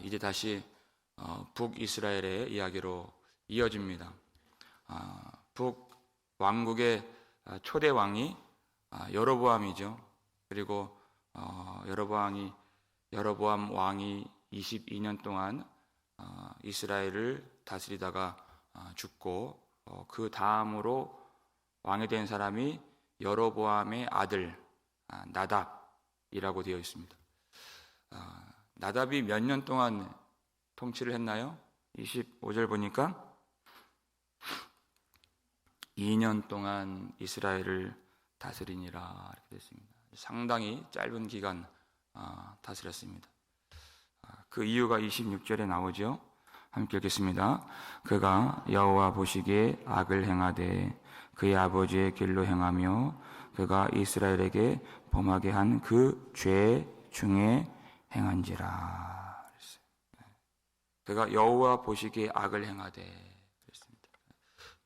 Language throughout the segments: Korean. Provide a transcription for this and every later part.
이제 다시 북이스라엘의 이야기로 이어집니다. 북왕국의 초대 왕이 여로보암이죠. 그리고 여로보암 왕이 22년 동안 이스라엘을 다스리다가 죽고 그 다음으로 왕이 된 사람이 여로보암의 아들 나답이라고 되어 있습니다. 나답이 몇 년 동안 통치를 했나요? 25절 보니까 2년 동안 이스라엘을 다스리니라 이렇게 됐습니다. 상당히 짧은 기간 다스렸습니다. 그 이유가 26절에 나오죠. 함께 읽겠습니다. 그가 여호와 보시기에 악을 행하되 그의 아버지의 길로 행하며 그가 이스라엘에게 범하게 한 그 죄 중에 행한지라. 그가 여호와 보시기에 악을 행하되 그랬습니다.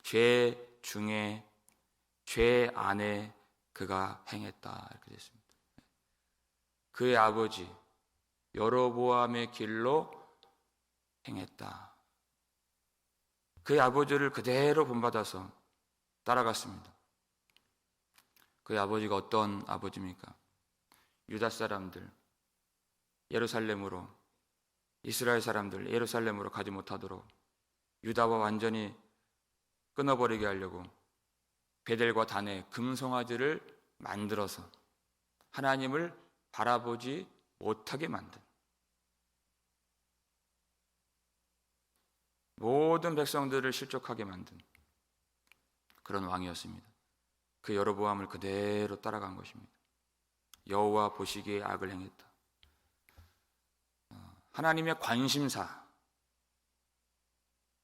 죄 중에 죄 안에 그가 행했다 이렇게 됐습니다. 그의 아버지 여로보암의 길로 행했다. 그의 아버지를 그대로 본받아서 따라갔습니다. 그의 아버지가 어떤 아버지입니까? 유다 사람들 예루살렘으로, 이스라엘 사람들 예루살렘으로 가지 못하도록 유다와 완전히 끊어버리게 하려고 베델과 단에 금송아지를 만들어서 하나님을 바라보지 못하게 만든, 모든 백성들을 실족하게 만든 그런 왕이었습니다. 그 여로보암을 그대로 따라간 것입니다. 여호와 보시기에 악을 행했다. 하나님의 관심사,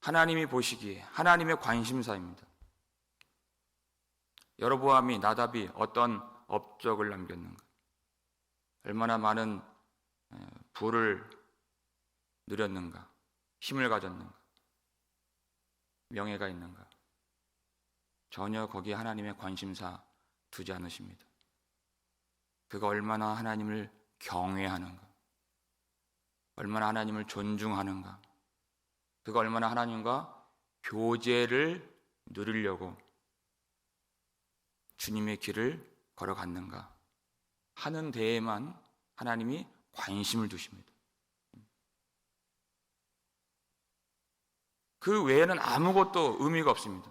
하나님이 보시기에 하나님의 관심사입니다. 여로보암이, 나답이 어떤 업적을 남겼는가, 얼마나 많은 부를 누렸는가, 힘을 가졌는가, 명예가 있는가, 전혀 거기에 하나님의 관심사 두지 않으십니다. 그가 얼마나 하나님을 경외하는가, 얼마나 하나님을 존중하는가, 그가 얼마나 하나님과 교제를 누리려고 주님의 길을 걸어갔는가 하는 데에만 하나님이 관심을 두십니다. 그 외에는 아무것도 의미가 없습니다.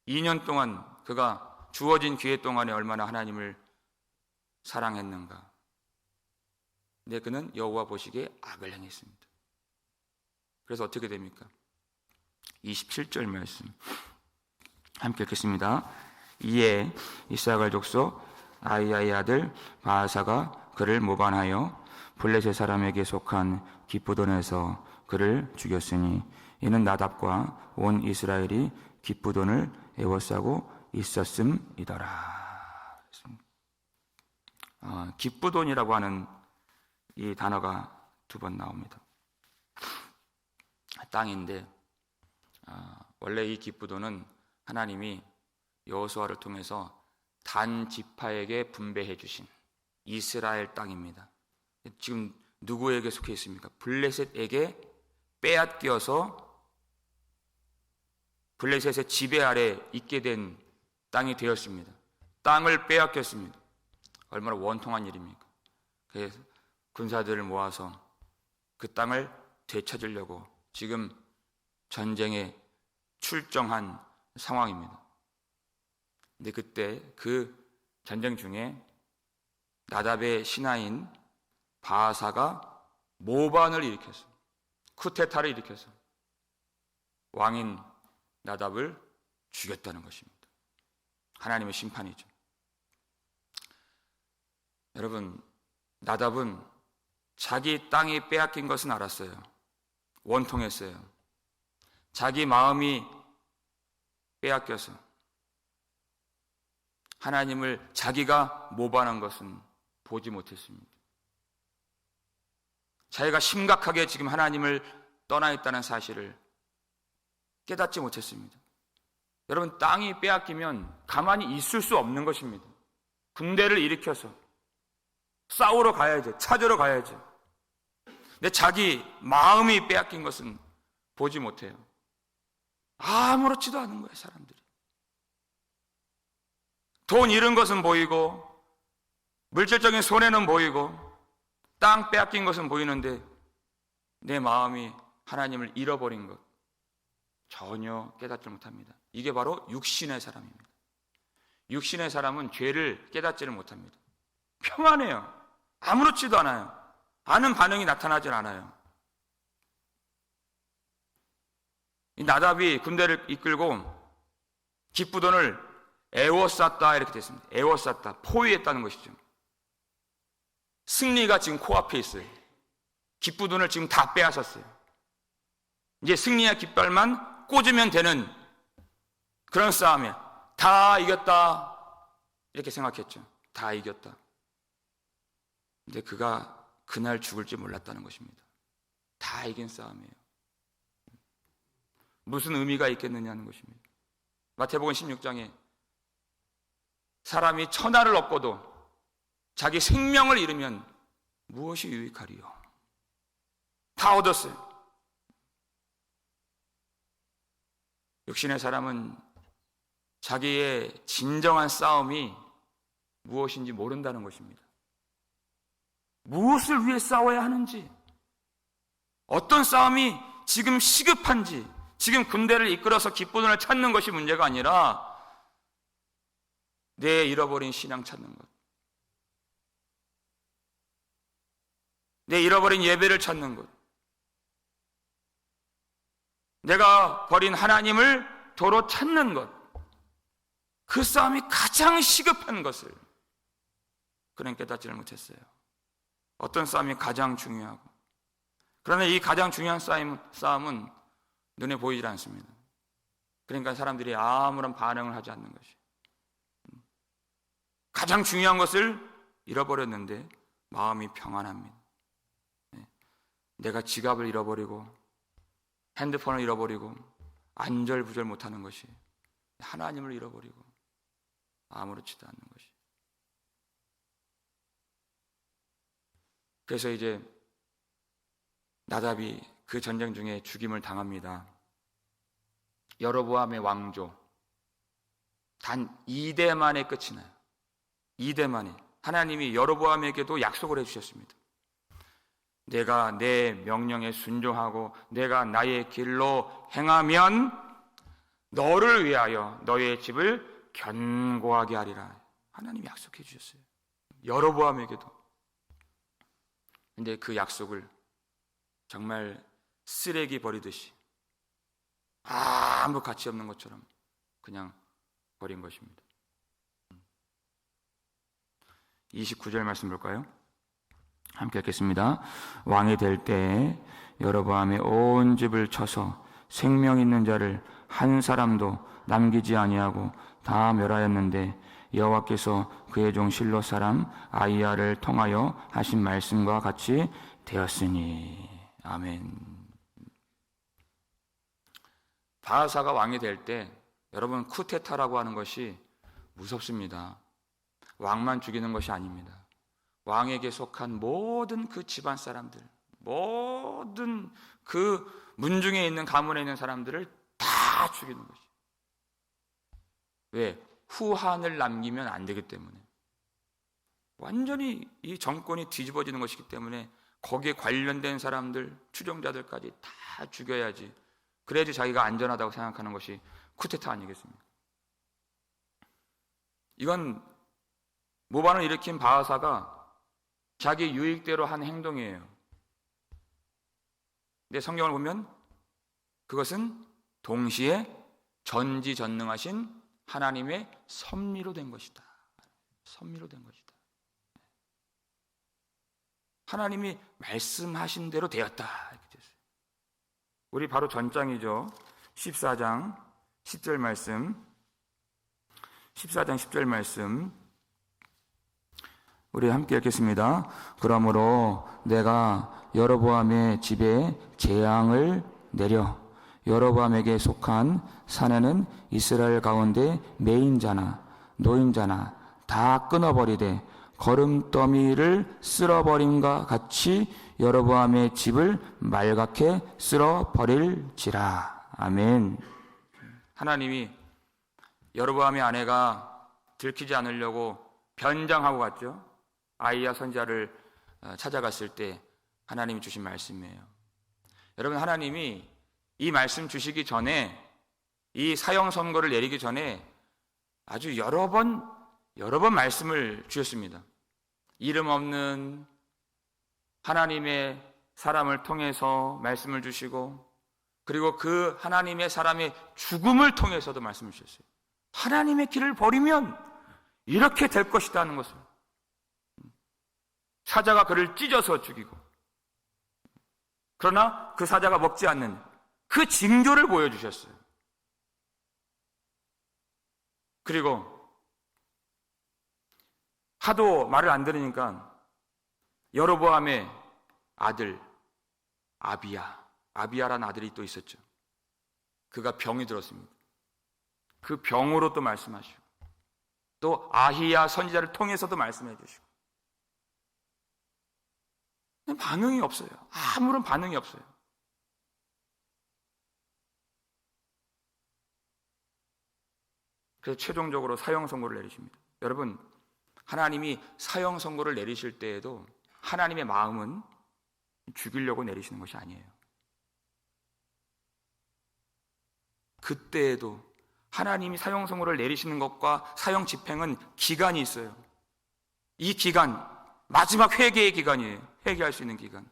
2년 동안 그가 주어진 기회 동안에 얼마나 하나님을 사랑했는가. 근데 그는 여호와 보시기에 악을 행했습니다. 그래서 어떻게 됩니까? 27절 말씀 함께 읽겠습니다. 이에 이스라엘 족속 아이야의 아들 바하사가 그를 모반하여 블레셋 사람에게 속한 기쁘돈에서 그를 죽였으니 이는 나답과 온 이스라엘이 기쁘돈을 애워싸고 있었음이더라. 기쁘돈이라고 하는 이 단어가 2번 나옵니다. 땅인데 원래 이 기쁘돈은 하나님이 여호수아를 통해서 단 지파에게 분배해 주신 이스라엘 땅입니다. 지금 누구에게 속해 있습니까? 블레셋에게 빼앗겨서 블레셋의 지배 아래 있게 된 땅이 되었습니다. 땅을 빼앗겼습니다. 얼마나 원통한 일입니까? 그래서 군사들을 모아서 그 땅을 되찾으려고 지금 전쟁에 출정한 상황입니다. 근데 그때 그 전쟁 중에 나답의 신하인 바하사가 모반을 일으켰어요. 쿠데타를 일으켜서 왕인 나답을 죽였다는 것입니다. 하나님의 심판이죠. 여러분, 나답은 자기 땅이 빼앗긴 것은 알았어요. 원통했어요. 자기 마음이 빼앗겨서 하나님을 자기가 모반한 것은 보지 못했습니다. 자기가 심각하게 지금 하나님을 떠나 있다는 사실을 깨닫지 못했습니다. 여러분, 땅이 빼앗기면 가만히 있을 수 없는 것입니다. 군대를 일으켜서 싸우러 가야죠. 찾으러 가야죠. 내 자기 마음이 빼앗긴 것은 보지 못해요. 아무렇지도 않은 거예요, 사람들이. 돈 잃은 것은 보이고, 물질적인 손해는 보이고, 땅 빼앗긴 것은 보이는데 내 마음이 하나님을 잃어버린 것 전혀 깨닫지 못합니다. 이게 바로 육신의 사람입니다. 육신의 사람은 죄를 깨닫지를 못합니다. 평안해요. 아무렇지도 않아요. 아는 반응이 나타나질 않아요. 이 나답이 군대를 이끌고 기쁘돈을 애워쌌다 이렇게 됐습니다. 애워쌌다, 포위했다는 것이죠. 승리가 지금 코앞에 있어요. 기쁘돈을 지금 다 빼앗았어요. 이제 승리의 깃발만 꽂으면 되는 그런 싸움이야. 다 이겼다 이렇게 생각했죠. 다 이겼다. 근데 그가 그날 죽을지 몰랐다는 것입니다. 다 이긴 싸움이에요. 무슨 의미가 있겠느냐는 것입니다. 마태복음 16장에 사람이 천하를 얻고도 자기 생명을 잃으면 무엇이 유익하리요? 다 얻었어요. 육신의 사람은 자기의 진정한 싸움이 무엇인지 모른다는 것입니다. 무엇을 위해 싸워야 하는지, 어떤 싸움이 지금 시급한지, 지금 군대를 이끌어서 기쁘돈을 찾는 것이 문제가 아니라 내 잃어버린 신앙 찾는 것, 내 잃어버린 예배를 찾는 것, 내가 버린 하나님을 도로 찾는 것, 그 싸움이 가장 시급한 것을 그는 깨닫지를 못했어요. 어떤 싸움이 가장 중요하고, 그러나 이 가장 중요한 싸움은 눈에 보이질 않습니다. 그러니까 사람들이 아무런 반응을 하지 않는 것이, 가장 중요한 것을 잃어버렸는데 마음이 평안합니다. 내가 지갑을 잃어버리고 핸드폰을 잃어버리고 안절부절 못하는 것이, 하나님을 잃어버리고 아무렇지도 않는 것이. 그래서 이제 나답이 그 전쟁 중에 죽임을 당합니다. 여로보암의 왕조 단 2대 만에 끝이 나요. 2대 만에. 하나님이 여로보암에게도 약속을 해주셨습니다. 내가 내 명령에 순종하고 내가 나의 길로 행하면 너를 위하여 너의 집을 견고하게 하리라. 하나님이 약속해 주셨어요. 여로보암에게도. 근데 그 약속을 정말 쓰레기 버리듯이 아무 가치 없는 것처럼 그냥 버린 것입니다. 29절 말씀 볼까요? 함께 읽겠습니다. 왕이 될 때에 여로보암의 온 집을 쳐서 생명 있는 자를 한 사람도 남기지 아니하고 다 멸하였는데 여호와께서 그의 종 실로 사람 아히야를 통하여 하신 말씀과 같이 되었으니. 아멘. 바하사가 왕이 될 때 여러분, 쿠데타라고 하는 것이 무섭습니다. 왕만 죽이는 것이 아닙니다. 왕에게 속한 모든 그 집안 사람들, 모든 그 문중에 있는 가문에 있는 사람들을 다 죽이는 것이. 왜? 후한을 남기면 안 되기 때문에. 완전히 이 정권이 뒤집어지는 것이기 때문에 거기에 관련된 사람들, 추종자들까지 다 죽여야지. 그래야지 자기가 안전하다고 생각하는 것이 쿠데타 아니겠습니까? 이건 모반을 일으킨 바하사가 자기 유익대로 한 행동이에요. 근데 성경을 보면 그것은 동시에 전지전능하신 하나님의 섭리로 된 것이다. 섭리로 된 것이다. 하나님이 말씀하신 대로 되었다. 이렇게 됐어요. 우리 바로 전장이죠. 14장 10절 말씀. 14장 10절 말씀. 우리 함께 읽겠습니다. 그러므로 내가 여로보암의 집에 재앙을 내려 여로보암에게 속한 사내는 이스라엘 가운데 매인자나 노인자나 다 끊어버리되 거름더미를 쓸어버림과 같이 여로보암의 집을 말갛게 쓸어 버릴지라. 아멘. 하나님이 여로보암의 아내가 들키지 않으려고 변장하고 갔죠. 아히야 선지자를 찾아갔을 때 하나님이 주신 말씀이에요. 여러분, 하나님이 이 말씀 주시기 전에, 이 사형 선고를 내리기 전에 아주 여러 번 말씀을 주셨습니다. 이름 없는 하나님의 사람을 통해서 말씀을 주시고, 그리고 그 하나님의 사람의 죽음을 통해서도 말씀을 주셨어요. 하나님의 길을 버리면 이렇게 될 것이다 하는 것을. 사자가 그를 찢어서 죽이고, 그러나 그 사자가 먹지 않는 그 징조를 보여주셨어요. 그리고 하도 말을 안 들으니까 여로보암의 아들 아비야라는 아들이 또 있었죠. 그가 병이 들었습니다. 그 병으로 또 말씀하시고, 또 아히야 선지자를 통해서도 말씀해 주시고, 반응이 없어요. 아무런 반응이 없어요. 그래서 최종적으로 사형 선고를 내리십니다. 여러분, 하나님이 사형 선고를 내리실 때에도 하나님의 마음은 죽이려고 내리시는 것이 아니에요. 그때에도 하나님이 사형 선고를 내리시는 것과 사형 집행은 기간이 있어요. 이 기간, 마지막 회개의 기간이에요. 회개할 수 있는 기간.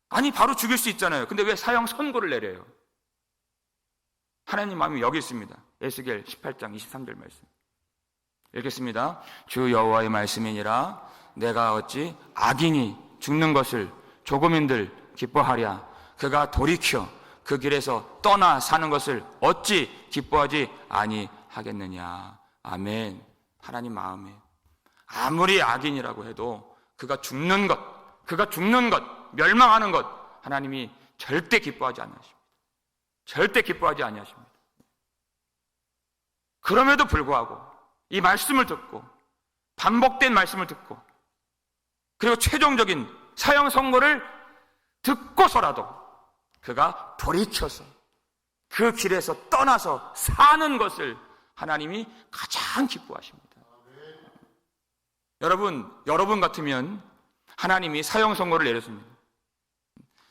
아니, 바로 죽일 수 있잖아요. 근데 왜 사형 선고를 내려요? 하나님 마음이 여기 있습니다. 에스겔 18장 23절 말씀 읽겠습니다. 주 여호와의 말씀이니라. 내가 어찌 악인이 죽는 것을 조금인들 기뻐하랴. 그가 돌이켜 그 길에서 떠나 사는 것을 어찌 기뻐하지 아니하겠느냐. 아멘. 하나님 마음에 아무리 악인이라고 해도 그가 죽는 것, 멸망하는 것, 하나님이 절대 기뻐하지 아니하십니다. 절대 기뻐하지 아니하십니다. 그럼에도 불구하고 이 말씀을 듣고, 반복된 말씀을 듣고, 그리고 최종적인 사형 선고를 듣고서라도 그가 돌이켜서 그 길에서 떠나서 사는 것을 하나님이 가장 기뻐하십니다. 여러분 같으면 하나님이 사형 선고를 내렸습니다.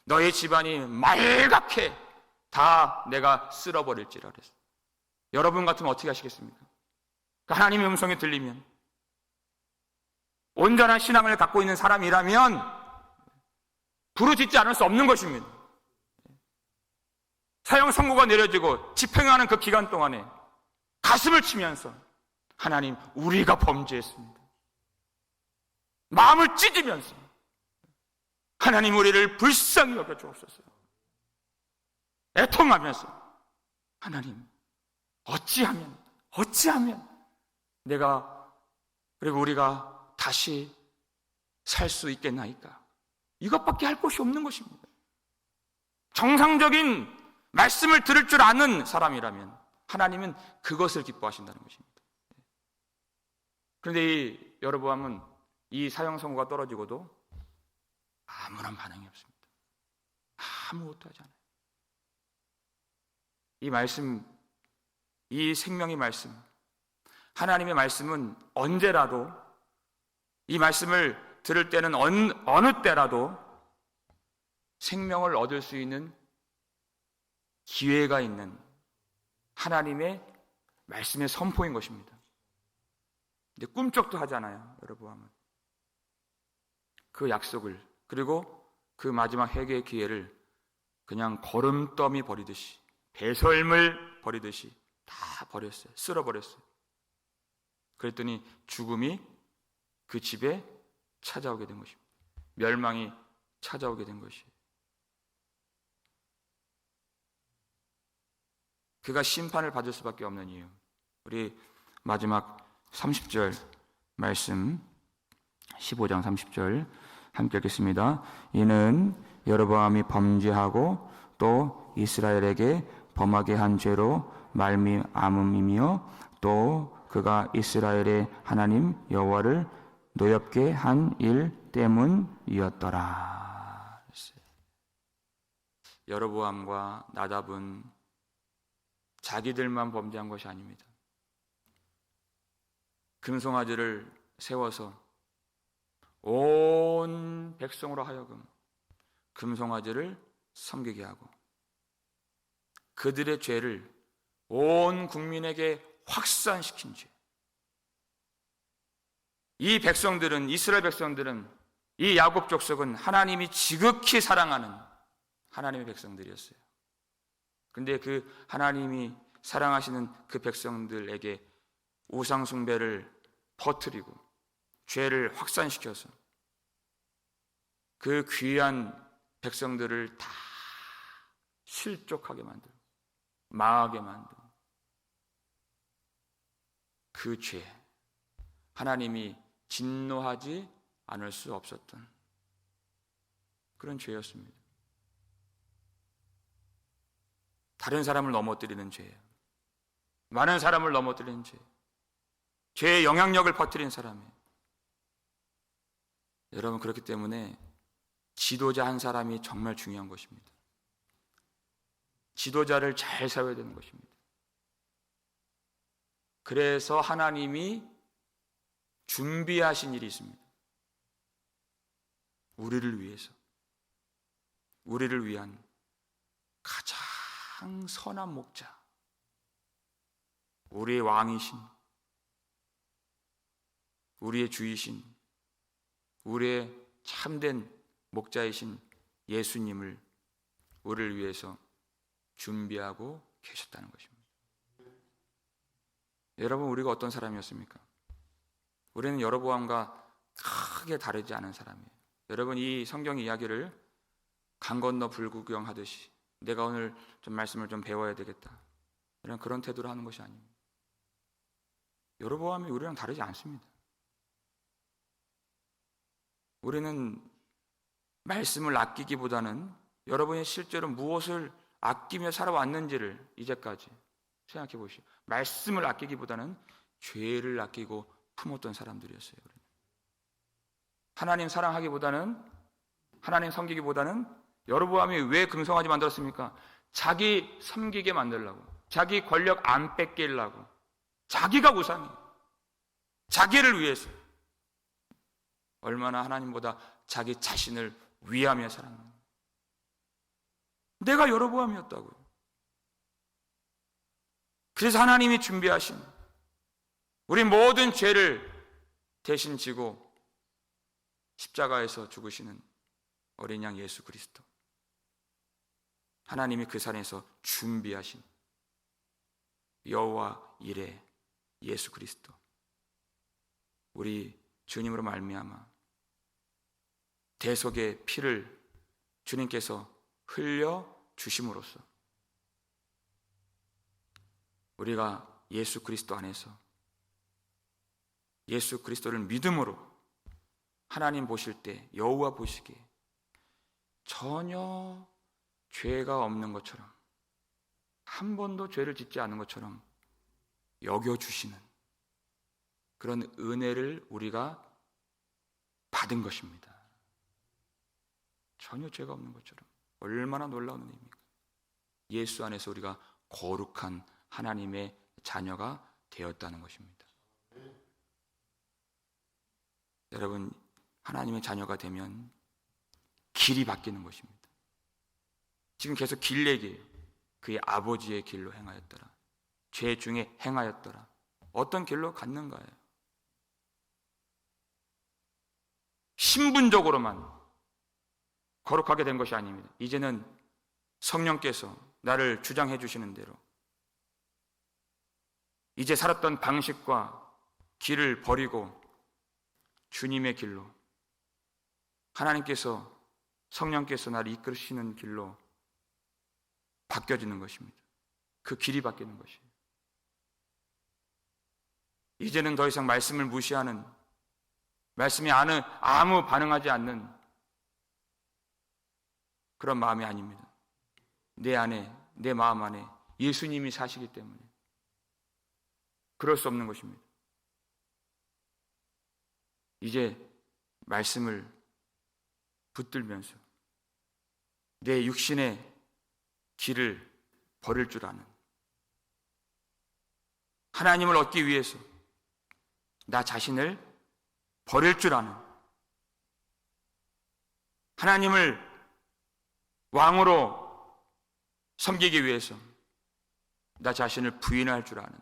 너의 집안이 말갛게 다 내가 쓸어버릴지라 그랬어요. 여러분 같으면 어떻게 하시겠습니까? 하나님의 음성이 들리면, 온전한 신앙을 갖고 있는 사람이라면 부르짖지 않을 수 없는 것입니다. 사형 선고가 내려지고 집행하는 그 기간 동안에 가슴을 치면서 하나님, 우리가 범죄했습니다. 마음을 찢으면서 하나님, 우리를 불쌍히 여겨 주옵소서. 애통하면서 하나님, 어찌하면 내가, 그리고 우리가 다시 살 수 있겠나이까? 이것밖에 할 것이 없는 것입니다. 정상적인 말씀을 들을 줄 아는 사람이라면 하나님은 그것을 기뻐하신다는 것입니다. 그런데 이 여로보암은 이 사형 선고가 떨어지고도 아무런 반응이 없습니다. 아무것도 하지 않아요. 이 말씀, 이 생명의 말씀, 하나님의 말씀은 언제라도, 이 말씀을 들을 때는 어느 때라도 생명을 얻을 수 있는 기회가 있는 하나님의 말씀의 선포인 것입니다. 근데 꿈쩍도 하잖아요, 여러분. 그 약속을, 그리고 그 마지막 회개의 기회를 그냥 거름더미 버리듯이, 배설물 버리듯이 다 버렸어요. 쓸어버렸어요. 그랬더니 죽음이 그 집에 찾아오게 된 것입니다. 멸망이 찾아오게 된 것이에요. 그가 심판을 받을 수밖에 없는 이유, 우리 마지막 30절 말씀, 15장 30절 함께 읽겠습니다. 이는 여로보암이 범죄하고 또 이스라엘에게 범하게 한 죄로 말미암음이며, 또 그가 이스라엘의 하나님 여호와를 노엽게 한 일 때문이었더라. 여로보암과 나답은 자기들만 범죄한 것이 아닙니다. 금송아지를 세워서 온 백성으로 하여금 금송아지를 섬기게 하고 그들의 죄를 온 국민에게 확산시킨 죄. 이 백성들은, 이스라엘 백성들은, 이 야곱 족속은 하나님이 지극히 사랑하는 하나님의 백성들이었어요. 근데 그 하나님이 사랑하시는 그 백성들에게 우상 숭배를 퍼뜨리고 죄를 확산시켜서 그 귀한 백성들을 다 실족하게 만들고 망하게 만들고 그 죄, 하나님이 진노하지 않을 수 없었던 그런 죄였습니다. 다른 사람을 넘어뜨리는 죄예요. 많은 사람을 넘어뜨리는 죄, 죄의 영향력을 퍼뜨린 사람이에요. 여러분, 그렇기 때문에 지도자 한 사람이 정말 중요한 것입니다. 지도자를 잘 세워야 되는 것입니다. 그래서 하나님이 준비하신 일이 있습니다. 우리를 위해서, 우리를 위한 가장 선한 목자, 우리의 왕이신, 우리의 주이신, 우리의 참된 목자이신 예수님을 우리를 위해서 준비하고 계셨다는 것입니다. 여러분, 우리가 어떤 사람이었습니까? 우리는 여로보암과 크게 다르지 않은 사람이에요. 여러분, 이 성경 이야기를 강 건너 불구경하듯이 내가 오늘 좀 말씀을 좀 배워야 되겠다, 이런 그런 태도로 하는 것이 아닙니다. 여로보암이 우리랑 다르지 않습니다. 우리는 말씀을 아끼기보다는 여러분이 실제로 무엇을 아끼며 살아왔는지를 이제까지 생각해 보시오. 말씀을 아끼기보다는 죄를 아끼고 품었던 사람들이었어요. 하나님 사랑하기보다는, 하나님 섬기기보다는, 여로보암이 왜 금송아지 만들었습니까? 자기 섬기게 만들려고, 자기 권력 안 뺏기려고, 자기가 우상이에요. 자기를 위해서. 얼마나 하나님보다 자기 자신을 위하며 살았는가. 내가 여로보암이었다고요. 그래서 하나님이 준비하신 우리 모든 죄를 대신 지고 십자가에서 죽으시는 어린 양 예수 그리스도, 하나님이 그 산에서 준비하신 여호와 이레 예수 그리스도, 우리 주님으로 말미암아 대속의 피를 주님께서 흘려 주심으로써 우리가 예수 그리스도 안에서 예수 그리스도를 믿음으로 하나님 보실 때, 여호와 보시기에 전혀 죄가 없는 것처럼, 한 번도 죄를 짓지 않은 것처럼 여겨주시는 그런 은혜를 우리가 받은 것입니다. 전혀 죄가 없는 것처럼. 얼마나 놀라운 은혜입니까? 예수 안에서 우리가 거룩한 하나님의 자녀가 되었다는 것입니다. 여러분, 하나님의 자녀가 되면 길이 바뀌는 것입니다. 지금 계속 길 얘기예요. 그의 아버지의 길로 행하였더라, 죄 중에 행하였더라. 어떤 길로 갔는가요? 신분적으로만 거룩하게 된 것이 아닙니다. 이제는 성령께서 나를 주장해 주시는 대로 이제 살았던 방식과 길을 버리고 주님의 길로, 하나님께서, 성령께서 나를 이끌으시는 길로 바뀌어지는 것입니다. 그 길이 바뀌는 것이에요. 이제는 더 이상 말씀을 무시하는, 말씀이 아무 반응하지 않는 그런 마음이 아닙니다. 내 안에, 내 마음 안에 예수님이 사시기 때문에 그럴 수 없는 것입니다. 이제 말씀을 붙들면서 내 육신의 길을 버릴 줄 아는, 하나님을 얻기 위해서 나 자신을 버릴 줄 아는, 하나님을 왕으로 섬기기 위해서 나 자신을 부인할 줄 아는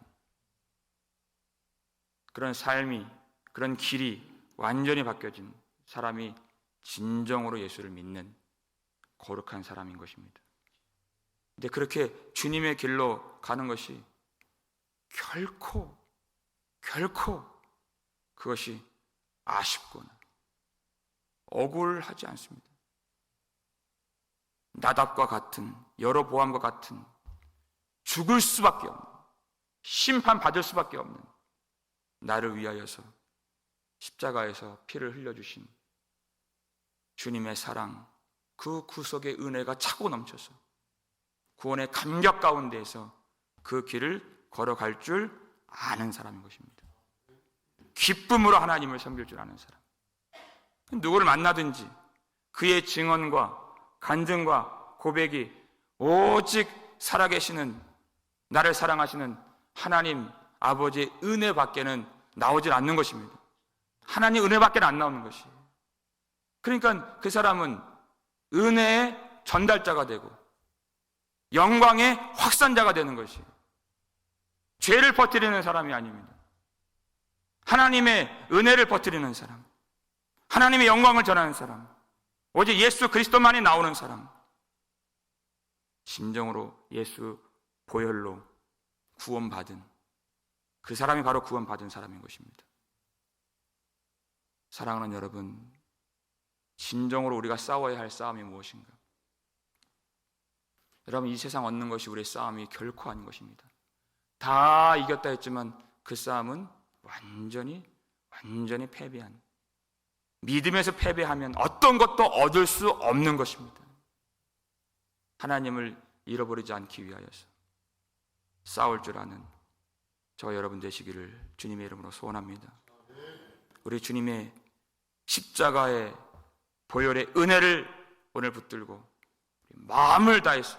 그런 삶이, 그런 길이 완전히 바뀌어진 사람이 진정으로 예수를 믿는 거룩한 사람인 것입니다. 근데 그렇게 주님의 길로 가는 것이 결코 그것이 아쉽거나 억울하지 않습니다. 나답과 같은, 여로보암과 같은 죽을 수밖에 없는, 심판받을 수밖에 없는 나를 위하여서 십자가에서 피를 흘려주신 주님의 사랑, 그 구속의 은혜가 차고 넘쳐서 구원의 감격 가운데에서 그 길을 걸어갈 줄 아는 사람인 것입니다. 기쁨으로 하나님을 섬길 줄 아는 사람. 누구를 만나든지 그의 증언과 간증과 고백이 오직 살아계시는, 나를 사랑하시는 하나님 아버지의 은혜밖에는 나오질 않는 것입니다. 하나님 은혜밖에 안 나오는 것이에요. 그러니까 그 사람은 은혜의 전달자가 되고 영광의 확산자가 되는 것이에요. 죄를 퍼뜨리는 사람이 아닙니다. 하나님의 은혜를 퍼뜨리는 사람, 하나님의 영광을 전하는 사람, 오직 예수 그리스도만이 나오는 사람, 진정으로 예수 보혈로 구원받은 그 사람이 바로 구원받은 사람인 것입니다. 사랑하는 여러분, 진정으로 우리가 싸워야 할 싸움이 무엇인가? 여러분, 이 세상 얻는 것이 우리의 싸움이 결코 아닌 것입니다. 다 이겼다 했지만 그 싸움은 완전히 패배한, 믿음에서 패배하면 어떤 것도 얻을 수 없는 것입니다. 하나님을 잃어버리지 않기 위하여서 싸울 줄 아는 저와 여러분 되시기를 주님의 이름으로 소원합니다. 우리 주님의 십자가의 보혈의 은혜를 오늘 붙들고 마음을 다해서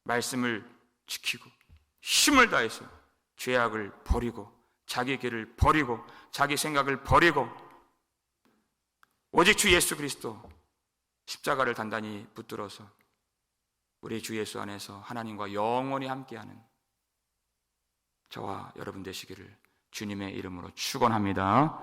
말씀을 지키고 힘을 다해서 죄악을 버리고 자기 길을 버리고 자기 생각을 버리고 오직 주 예수 그리스도 십자가를 단단히 붙들어서 우리 주 예수 안에서 하나님과 영원히 함께하는 저와 여러분 되시기를 주님의 이름으로 축원합니다.